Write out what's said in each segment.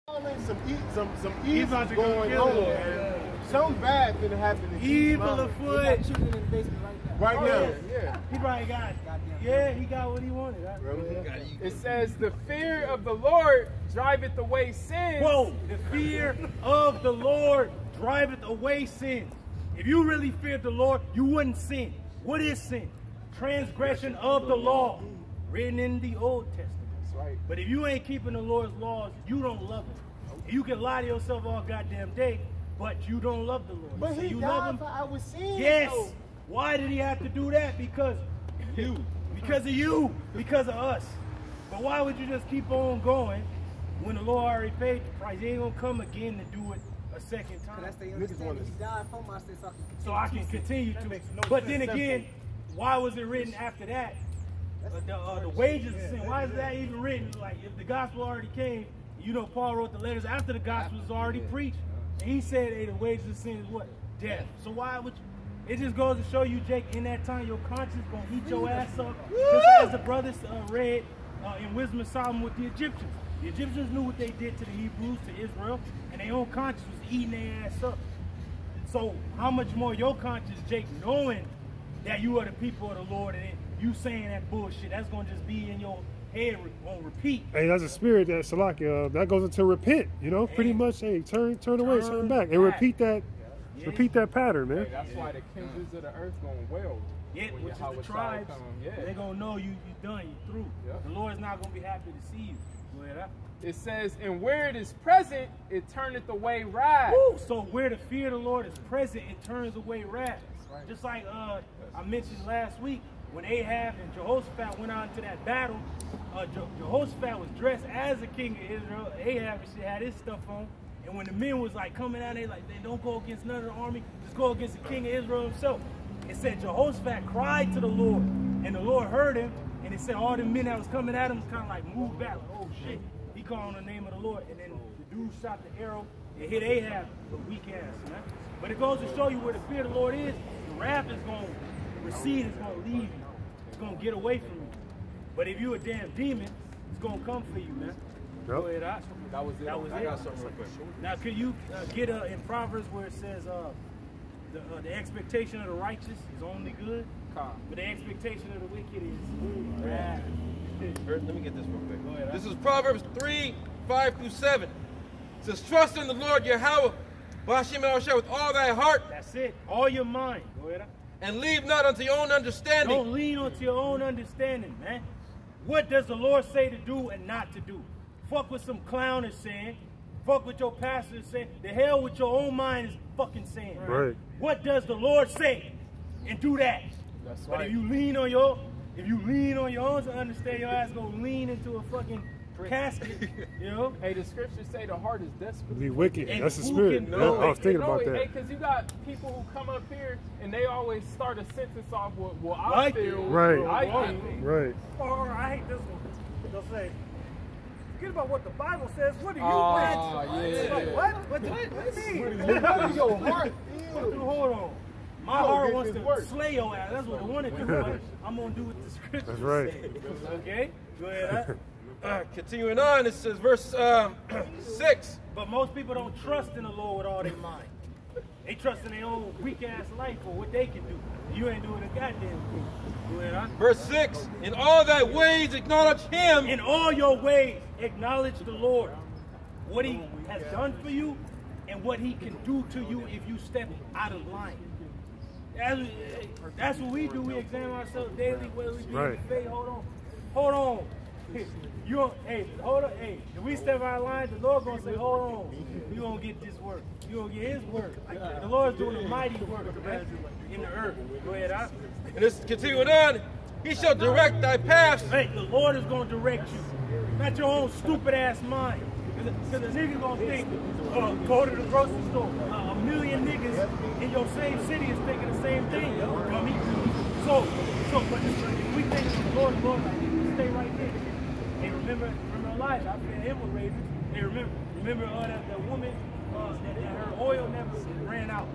Some evil going on. Something bad finna happen. Evil afoot. Right now. Yeah. He probably got it. Yeah, he got what he wanted. It says, the fear of the Lord driveth away sin. Whoa, the fear of the Lord driveth away sin. If you really feared the Lord, you wouldn't sin. What is sin? Transgression of the law, written in the Old Testament. Right. But if you ain't keeping the Lord's laws, you don't love him. You can lie to yourself all goddamn day, but you don't love the Lord. But he you died love him for our sins. Yes. Though. Why did he have to do that? Because you. Because of you. Because of us. But why would you just keep on going when the Lord already paid the price? He ain't gonna come again to do it a second time. So I can continue to. But then again, why was it written after that? The wages of sin. Why is that even written? Like, if the gospel already came, you know, Paul wrote the letters after the gospel was already preached, and he said, "Hey, the wages of sin is what? Death." So why would you? It just goes to show you, Jake, in that time, your conscience gonna eat your ass up. Just as the brothers read in Wisdom of Solomon with the Egyptians. The Egyptians knew what they did to the Hebrews, to Israel, and their own conscience was eating their ass up. So how much more your conscience, Jake, knowing that you are the people of the Lord, and you saying that bullshit, that's gonna just be in your head on repeat. Hey, that's a spirit that Salakia, that goes into repent, you know, pretty much. Hey, turn away, turn back, and repeat that. Yeah. Repeat that pattern, man. Hey, that's why the kindreds of the earth gonna wail. Yeah, which is the tribes. They're gonna know you done, you through. Yep. The Lord's not gonna be happy to see you. Go ahead. It says, and where it is present, it turneth away wrath. Woo! So where the fear of the Lord is present, it turns away wrath. Right. Just like I mentioned last week, when Ahab and Jehoshaphat went on to that battle, Jehoshaphat was dressed as the king of Israel. Ahab had his stuff on. And when the men was like coming out, they don't go against none of the army, just go against the king of Israel himself. It said Jehoshaphat cried to the Lord, and the Lord heard him, and it said all the men that was coming at him was kind of like moved back, like, oh shit. He called on the name of the Lord, and then the dude shot the arrow and hit Ahab, the weak ass, man. But it goes to show you where the fear of the Lord is. The wrath is going to recede, it's going to leave you. It's going to get away from you. But if you a damn demon, it's going to come for you, man. Yep. Go ahead, That was it. I got something real quick. Now, could you get in Proverbs where it says the expectation of the righteous is only good, but the expectation of the wicked is bad. Let me get this real quick. Go ahead, this is Proverbs 3:5-7. It says, trust in the Lord Yahweh, Bashim el with all thy heart. That's it. All your mind. Go ahead. And leave not unto your own understanding. Don't lean onto your own understanding, man. What does the Lord say to do and not to do? Fuck what some clown is saying. Fuck what your pastor is saying. The hell with your own mind is fucking saying. Right. What does the Lord say? And do that. That's but right. if you lean on your own to understand, your ass gonna lean into a fucking casket, you know? Hey, the scriptures say the heart is desperate. Be wicked. And that's the spirit. I was thinking about that. Hey, because you got people who come up here and they always start a sentence off with, well, I like feel, right. I think. Right. Or I hate this one. They'll say, forget about what the Bible says. What do you think? Like, what? What do you mean? Your heart. Hold on. My heart wants to slay your ass. That's what I want to do. But I'm going to do what the scripture That's right. says. Okay? Go ahead. Continuing on, it says verse 6. But most people don't trust in the Lord with all their mind. They trust in their own weak-ass life or what they can do. You ain't doing a goddamn thing. Go ahead. Verse 6. In all thy ways acknowledge him. In all your ways acknowledge the Lord. What he has done for you and what he can do to you if you step out of line. That's what we do. We examine ourselves daily, whether we be in the faith. Hold on. Hey, hold on. Hey, if we step out of line, the Lord gonna say, hold on. You gonna get this work. You gonna get his work. The Lord's doing a mighty work in the earth. Go ahead, And it's continuing on. He shall direct thy paths. Hey, the Lord is gonna direct you. Not your own stupid ass mind. Because the niggas gonna think, go to the grocery store. A million niggas in your same city is thinking the same thing. But if we think the Lord, like, stay right there. Hey, remember Elijah? I fed him with raisins. Hey, remember that woman that her oil never ran out.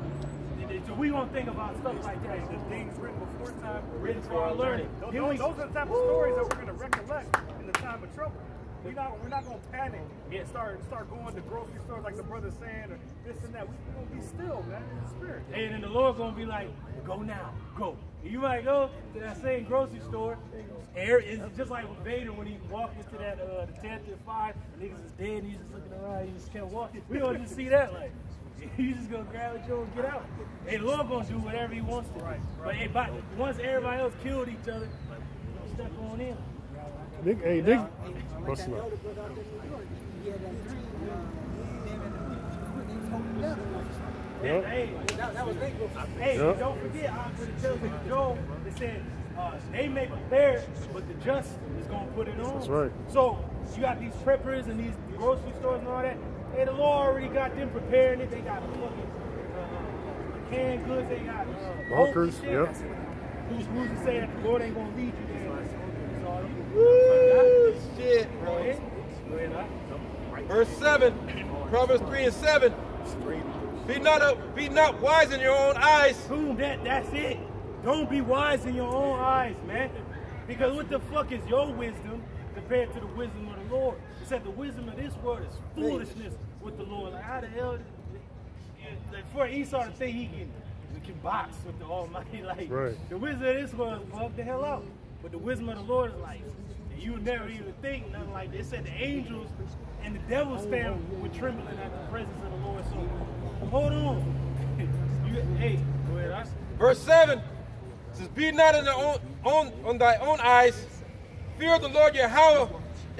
So we gonna think about stuff like that. The things written before time, written for our learning. Those are the type of stories that we're gonna recollect in the time of trouble. we're not gonna panic and start going to grocery stores like the brother's saying or this and that. We're gonna be still, man, in the spirit. And then the Lord gonna be like, go now, go. And you might go to that same grocery store. And it's just like with Vader when he walked into that the 10th and 5, niggas is dead and he's just looking around, he just kept walking. We don't just see that like. You just gonna grab a joint and get out. Hey, the Lord gonna do whatever he wants to. Right. But hey, once everybody else killed each other, step on in. Nigga, what's up? Yep. Hey, don't forget, I'm going to tell you, Joel, they said they may prepare, but the just is going to put it on. That's right. So you got these preppers and these grocery stores and all that. Hey, the Lord already got them preparing it. They got fucking canned goods. They got bunkers. Yep. Who's to say that the Lord ain't going to lead you there? Woo, shit, Go bro. ahead. Go ahead. Verse 7, Proverbs 3 and 7. Be not wise in your own eyes. Boom, that's it. Don't be wise in your own eyes, man. Because what the fuck is your wisdom compared to the wisdom of the Lord? It said the wisdom of this world is foolishness with the Lord. Like, how the hell, like, for Esau to think he can box with the Almighty, like, right. The wisdom of this world is fuck the hell out. But the wisdom of the Lord is like, you would never even think nothing like this. It said the angels and the devil stand with trembling at the presence of the Lord. So hold on. Hey, go ahead. Verse 7 says, be not in on thy own eyes. Fear the Lord Yahweh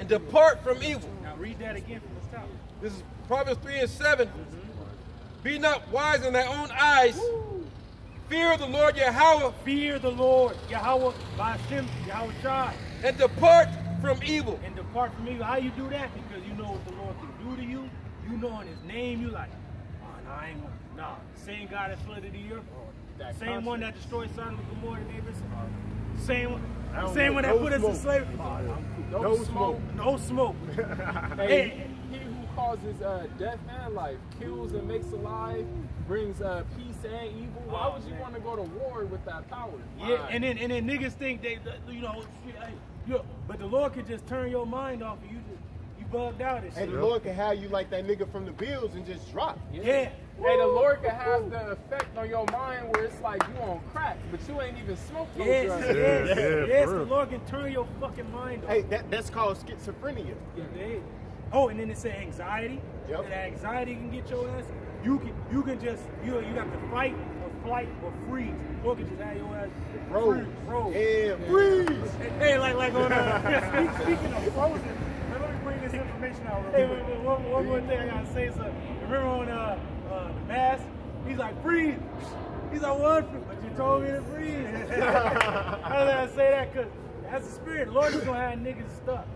and depart from evil. Now read that again from the top. This is Proverbs 3 and 7. Be not wise in thy own eyes. Fear the Lord Yahweh. Fear the Lord, Yahweh, Ba'ashem, Yahweh Shai. And depart from evil. And depart from evil. How you do that? Because you know what the Lord can do to you. You know in his name, you like, oh, no, I ain't gonna, nah. Same God that flooded the earth. Same one that destroyed Sodom and Gomorrah and neighbors. Same one that put us in slavery. No smoke. No smoke. Hey, he who causes death and life, kills and makes alive, brings peace and evil. Why would you want to go to war with that power? Yeah, and then niggas think they, you know, but the Lord could just turn your mind off and you bugged out and shit. And the Lord can have you like that nigga from the Bills and just drop. Yeah. Hey, the Lord can have the effect on your mind where it's like you on crack, but you ain't even smoked those drugs. Yes, the Lord can turn your fucking mind off. Hey, that's called schizophrenia. Yeah. Oh, and then it said anxiety. Yep. And that anxiety can get your ass. You can just you have to fight or flight or freeze. Or can just have your ass froze. Yeah, freeze. Hey, like on Speaking of frozen, let me bring this information out real quick. hey, one more thing I gotta say. So remember on the mask, he's like freeze. He's like what? But you told me to freeze. How did I say that? Cause that's the spirit. The Lord is gonna have niggas stuck.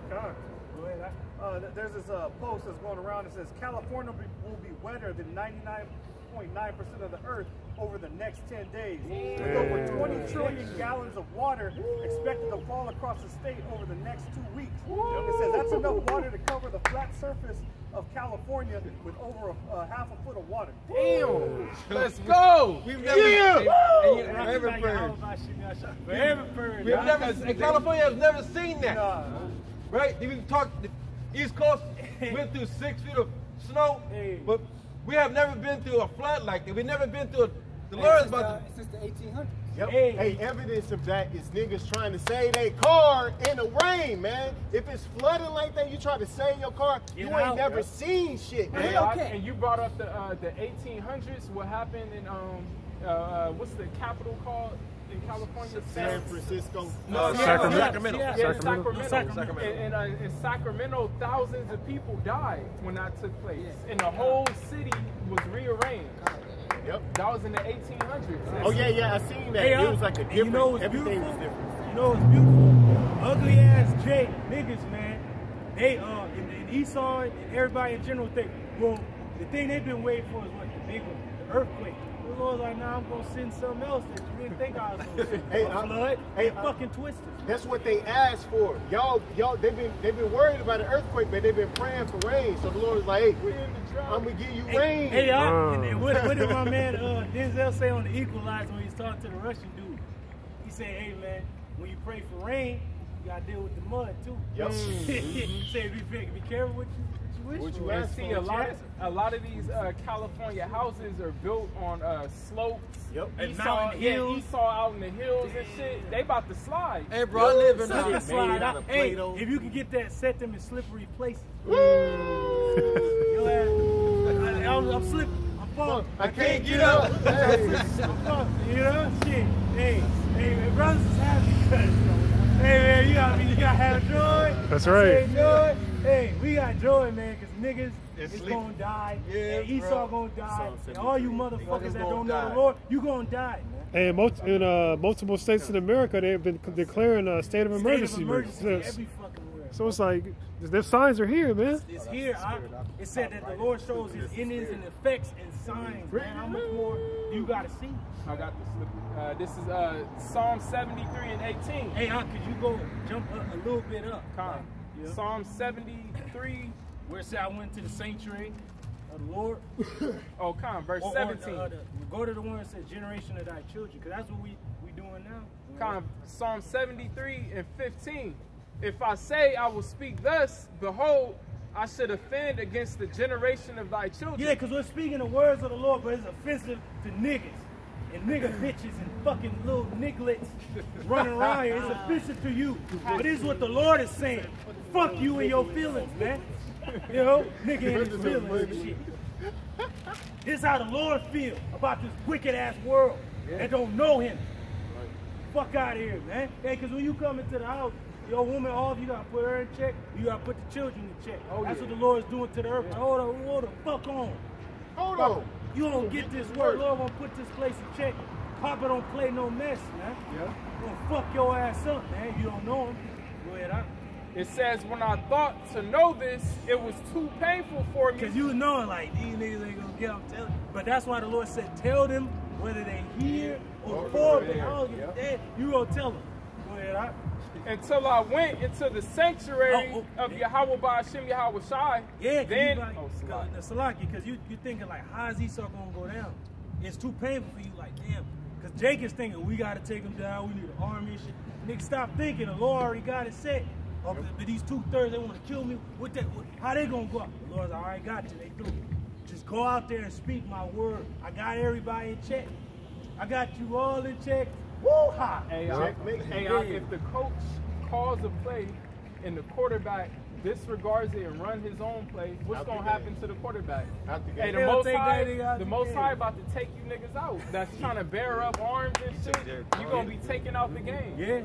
There's this post that's going around that says California will be wetter than 99.9% of the earth over the next 10 days. With over 20 trillion gallons of water expected to fall across the state over the next 2 weeks. It says that's enough water to cover the flat surface of California with over half a foot of water. Damn! Let's go! We've never, California has never seen that. Right? We've talked, the East Coast went through 6 feet of snow, but we have never been through a flood like that. We've never been through the Lord is about to. Since the 1800s. Yep. Hey, evidence of that is niggas trying to save their car in the rain, man. If it's flooding like that, you try to save your car, you ain't never seen shit, man. Hey, and you brought up the 1800s. What happened in what's the capital called in California? San Francisco. No, Sacramento. Yeah, Sacramento. In Sacramento, thousands of people died when that took place, and the whole city was rearranged. Yep. That was in the 1800s. Oh yeah, I seen that. It was like a different. You know what's everything beautiful? was different. You know what's beautiful? Ugly ass Jay niggas, man. They in Esau and everybody in general think, well, the thing they've been waiting for is what the big one, the earthquake. The Lord's like, nah, I'm gonna send something else that you didn't think I was gonna send. Flood. They fucking twisted. That's what they asked for. Y'all, they've been worried about an earthquake, but they've been praying for rain. So the Lord is like, hey, I'm gonna give you rain. Hey, and what did my man Denzel say on the Equalizer when he was talking to the Russian dude? He said, hey man, when you pray for rain, gotta deal with the mud too. Yep. Say be careful what you wish for. And see, a lot of these California houses are built on slopes. Yep. And mountain hills. Esau out in the hills and shit. They about to slide. Hey, bro, I live in Slip a and slide out. Hey, Play-Doh. if you can get that, set them in slippery places. I'm slipping. I'm falling. I can't get up. Hey. I'm falling. You know, shit. Hey, brothers is happy because, hey man, you gotta have joy. That's I right. say joy. Hey, we got joy, man, because niggas It's is sleep. gonna die. Yeah, and Esau bro. gonna die. So And all you motherfuckers that don't know the Lord, you gonna die, man. And in multiple states in America, they've been declaring a state of emergency. State of emergency Yes. every fucking where. So it's like, the signs are here, man. It's here. It said that the Lord shows his innings and effects and signs, man. How much more you gotta see? I got the slip. This is Psalm 73 and 18. Hey, could you go jump a little bit up? Con. Yeah. Psalm 73. Where it said I went to the sanctuary of the Lord. Oh, Con. Verse 17. Go to the one that says generation of thy children, because that's what we doing now. Con. Psalm 73 and 15. If I say I will speak thus, behold, I should offend against the generation of thy children. Yeah, because we're speaking the words of the Lord, but it's offensive to niggas. And nigga bitches and fucking little nigglets running around here. It's offensive to you. But this is what the Lord is saying. Fuck you and your feelings, man. You know, nigga and his feelings and shit. This is how the Lord feels about this wicked ass world that don't know him. Fuck out of here, man. Hey, because when you come into the house, your woman off, you gotta put her in check. You gotta put the children in check. That's what the Lord is doing to the earth. Hold the fuck on. Hold on. You don't get this word. Lord gonna put this place in check. Papa don't play no mess, man. Yeah. Gonna fuck your ass up, man. You don't know him. Go ahead, It says, when I thought to know this, it was too painful for me. because you knowing like these niggas ain't gonna get up. But that's why the Lord said, tell them whether they hear or fall. But I don't give a damn. You gonna tell them. Go ahead, Until I went into the sanctuary of Yahweh Ba'ashem Yahweh Shai. Yeah, then, the Salaki, because you thinking like, how is Esau gonna go down? It's too painful for you, like, damn. Because Jake is thinking, we gotta take him down, we need an army and shit. Nigga, stop thinking, the Lord already got it set. But these 2/3, they wanna kill me. How they gonna go out? The Lord's already got you, they through. Just go out there and speak my word. I got everybody in check. I got you all in check. Woo-ha! Hey, if the coach calls a play and the quarterback disregards it and run his own play, what's going to happen to the quarterback? Hey, the Most High about to take you niggas out. That's trying to bear up arms and shit. You're going to be taken out the game. Yeah.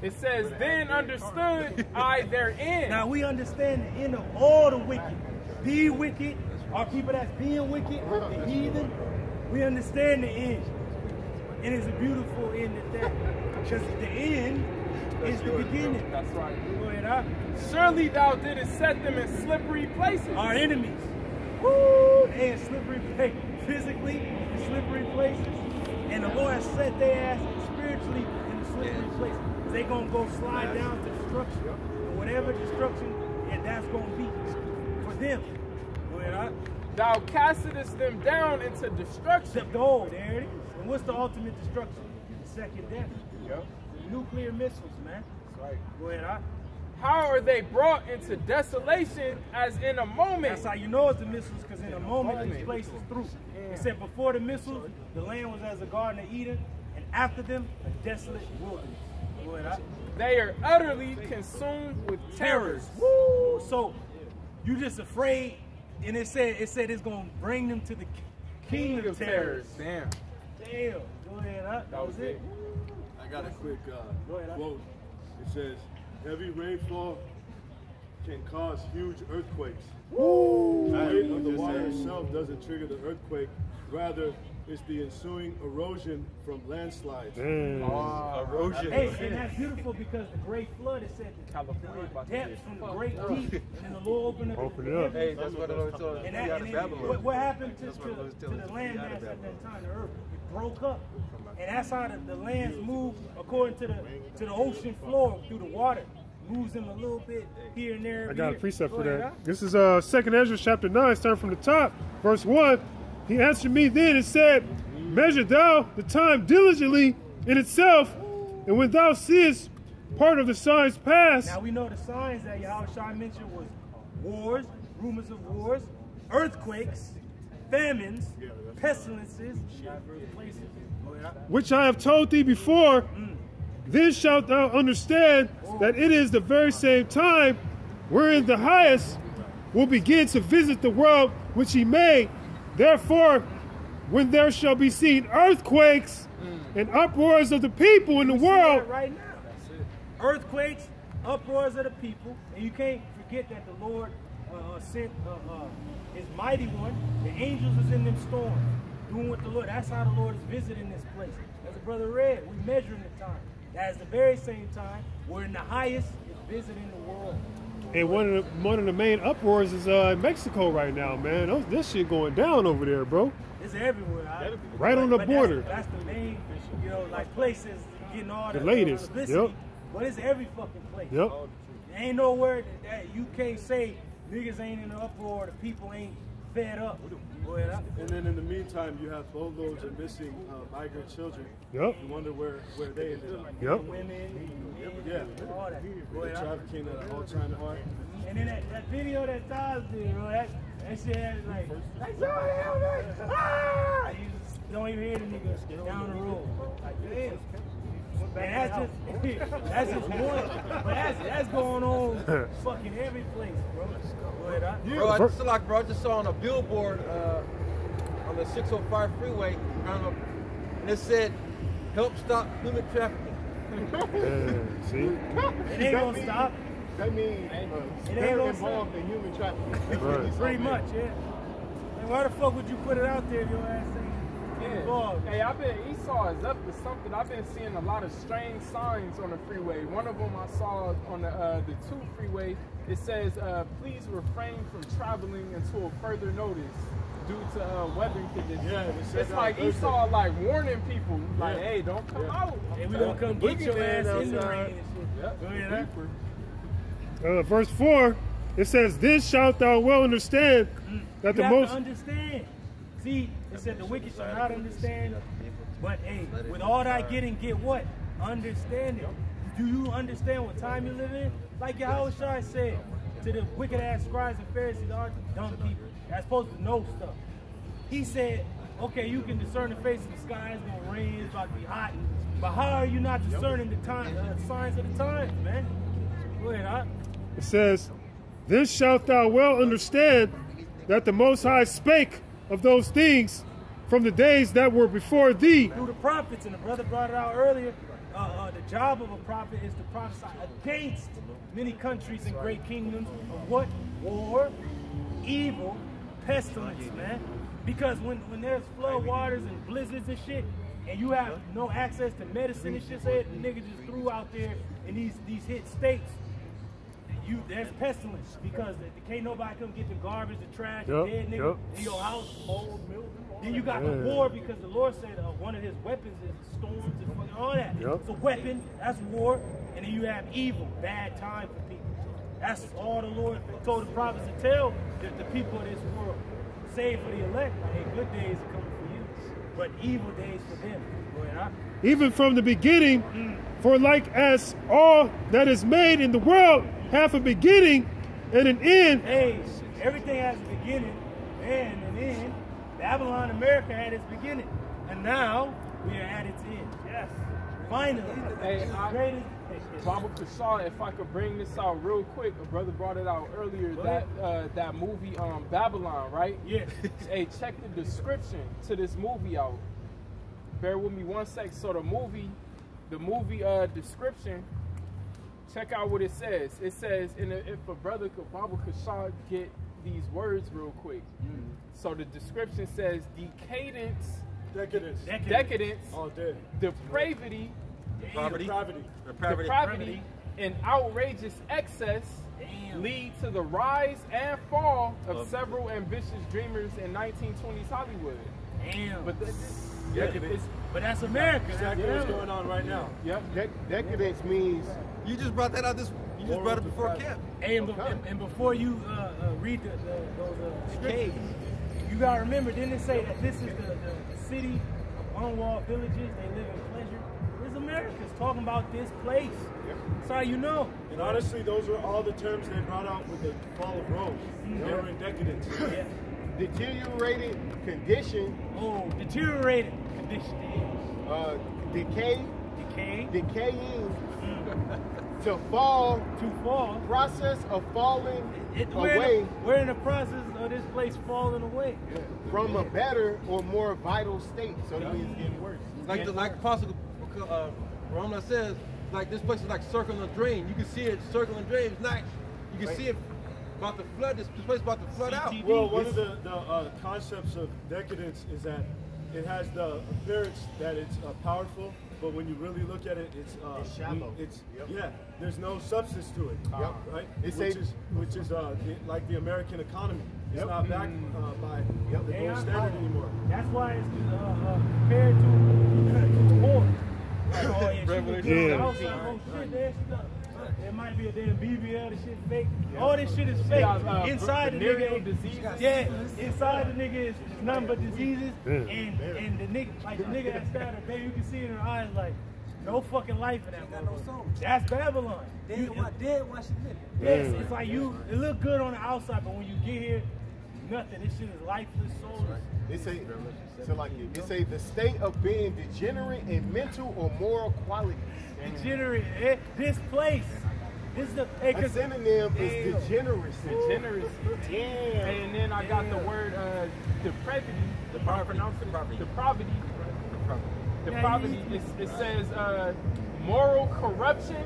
It says, then understood I therein. Now we understand the end of all the wicked. The wicked, our people that's being wicked, the heathen, we understand the end. And it's a beautiful end at that. Because the end is the beginning. That's right. Go ahead, Surely thou didst set them in slippery places. Our enemies. Woo! They in slippery places. Physically in slippery places. And the Lord has set their ass spiritually in the slippery places. They're going to go slide down to destruction. And whatever destruction, that's going to be for them. Go ahead, Thou castest them down into destruction. Oh, there it is. And what's the ultimate destruction? The second death. Yep. The nuclear missiles, man. That's right. Go ahead, How are they brought into desolation as in a moment? That's how you know it's the missiles, because in a moment these places through. It said before the missiles, the land was as a Garden of Eden, and after them, a desolate wilderness. Go ahead, They are utterly consumed with terrors. Woo! So you just afraid, and it said it's gonna bring them to the king of terrors. Damn. Go ahead, That was it. I got a quick quote. It says, heavy rainfall can cause huge earthquakes. The weight of the water itself doesn't trigger the earthquake. Rather, it's the ensuing erosion from landslides. Erosion. Hey, and that's beautiful because the great flood, it said California about to depths from the great deep, and then the Lord opened up. Hey, that's what the Lord told us. And what happened to the land mass at that time, the earth? It broke up. And that's how the lands move according to the ocean floor through the water. Moves them a little bit here and there. I got a precept for that. This is 2nd Ezra chapter 9, starting from the top, verse 1. He answered me then and said, measure thou the time diligently in itself, And when thou seest part of the signs pass. Now we know the signs that Yahushua mentioned was wars, rumors of wars, earthquakes, famines, pestilences, which I have told thee before. Then shalt thou understand that it is the very same time wherein the highest will begin to visit the world which he made. Therefore, when there shall be seen earthquakes and uproars of the people in the world. Right now. Earthquakes, uproars of the people, and you can't forget that the Lord sent his mighty one. The angels is in them storms, doing what the Lord. That's how the Lord is visiting this place. As the brother read, we're measuring the time. At the very same time, we're in the highest is visiting the world. And one of the main uproars is Mexico right now, man. This shit going down over there, bro. It's everywhere. Right on the border. That's the main, like places getting all the latest. Publicity. Yep. But it's every fucking place. Yep. There ain't nowhere that you can't say niggas ain't in the uproar, the people ain't fed up. And then in the meantime, you have boatloads of missing migrant children. Yep. You wonder where they ended up. Yep. Women, yeah. All that. The trafficking at an all-time high. And then that video that Taz did, bro, that shit had like somebody help me! Ah! You just don't even hear the niggas down the road. Like, damn. And that's just one, but that's going on fucking every place, bro. I just saw on a billboard on the 605 freeway, and it said, "Help stop human trafficking." See, it ain't gonna stop. That means they're involved in human trafficking. Right. Pretty much, yeah. And why the fuck would you put it out there if your ass ain't involved? Hey, Esau is up to something. I've been seeing a lot of strange signs on the freeway. One of them I saw on the 2 freeway. It says, please refrain from traveling until further notice due to weather conditions. Yeah, it's like Esau like warning people, like, hey, don't come out. Hey, we gonna come get your ass in the rain and shit. Verse 4, it says, "This shalt thou well understand that the most." To understand. See, it said the wicked shall not understand, but hey, with all thy getting, get what? Understanding. Do you understand what time you live in? Like Yahushua said to the wicked ass scribes and Pharisees, aren't the dumb people that's supposed to know stuff. He said, okay, you can discern the face of the sky, it's gonna rain, it's about to be hot, but how are you not discerning the time, signs of the times, man? Go ahead, huh? It says, "Then shalt thou well understand that the Most High spake of those things from the days that were before thee." Through the prophets, and the brother brought it out earlier, the job of a prophet is to prophesy against many countries and great kingdoms of what? War, evil, pestilence, man. Because when there's flood waters and blizzards and shit, and you have no access to medicine and shit, say the nigga just threw out there in these hit states, there's pestilence because can't nobody come get the garbage, the trash, the dead nigga in your house. Then you got the war because the Lord said one of his weapons is storms and fucking all that. It's a weapon, that's war. And then you have evil, bad time for people. That's all the Lord told the prophets to tell the people of this world. Save for the elect, hey, good days are coming for you, but evil days for them. Go ahead, huh? Even from the beginning, for like as all that is made in the world have a beginning and an end. Hey, everything has a beginning and an end. Babylon, America had its beginning, and now we are at its end. Yes, finally. Hey, Baba Kashar, if I could bring this out real quick, a brother brought it out earlier, that movie Babylon, right? Yeah. Hey, check the description to this movie out. Bear with me one sec. So the movie description, check out what it says. It says, if a brother could, Baba Kashar, get these words real quick. So the description says decadence, depravity, depravity, and outrageous excess lead to the rise and fall of several ambitious dreamers in 1920s Hollywood. Damn. But that's America. Exactly what's going on right now. Yep. Decadence means you just brought that out. You just brought it before camp. Hey, and before you read those scriptures, you gotta remember, didn't it say that this is the city of unwalled villages? They live in pleasure. It's Americans talking about this place. That's how you know. And honestly, those were all the terms they brought out with the fall of Rome. They were in decadence. Yeah. Deteriorated condition. Oh, deteriorated condition. Decaying. To fall. Process of falling away. We're in the process of this place falling away. From a better or more vital state. So that means it's getting worse. Like Apostle Roma says, like this place is like circling a drain. You can see it circling a drain. It's nice. You can see it about to flood. This place is about to flood out. Well, one of the concepts of decadence is that it has the appearance that it's powerful, but when you really look at it, it's shallow. There's no substance to it, right? Which is like the American economy. It's not backed by the gold standard anymore. That's why it's compared to war. It might be a damn BBL, the shit fake. All this shit is fake. Inside the nigga, inside the nigga is nothing but diseases. And the nigga that stabbed her baby, you can see in her eyes like no fucking life in that motherfucker. That's Babylon. Dead while she living. Yes, it's like it look good on the outside, but when you get here, nothing. This shit is lifeless, soulless. They say the state of being degenerate in mental or moral qualities. Degenerate. This place. This is a synonym is degeneracy. Degeneracy. Damn. And then I got the word depravity. Depravity. It says moral corruption.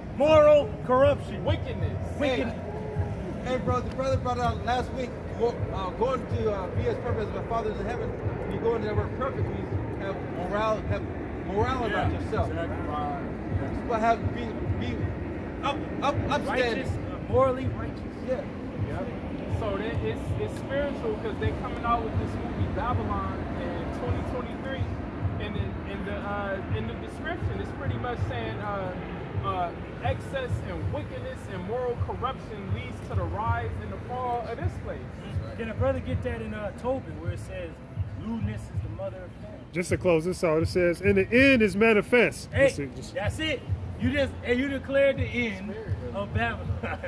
Wickedness. Hey, bro, the brother brought out last week, going to be as perfect as my Father's in heaven. When you go into that word perfect, means have morality about yourself. Exactly. Be upstanding. Righteous, morally righteous. Yeah. So it's spiritual because they're coming out with this movie Babylon in 2023. In the description, it's pretty much saying excess and wickedness and moral corruption leads to the rise and the fall of this place. Can a brother get that in Tobit where it says lewdness is the mother of sin? Just to close this out, it says, "In the end is manifest." Hey, that's it. You declared the end of Babylon.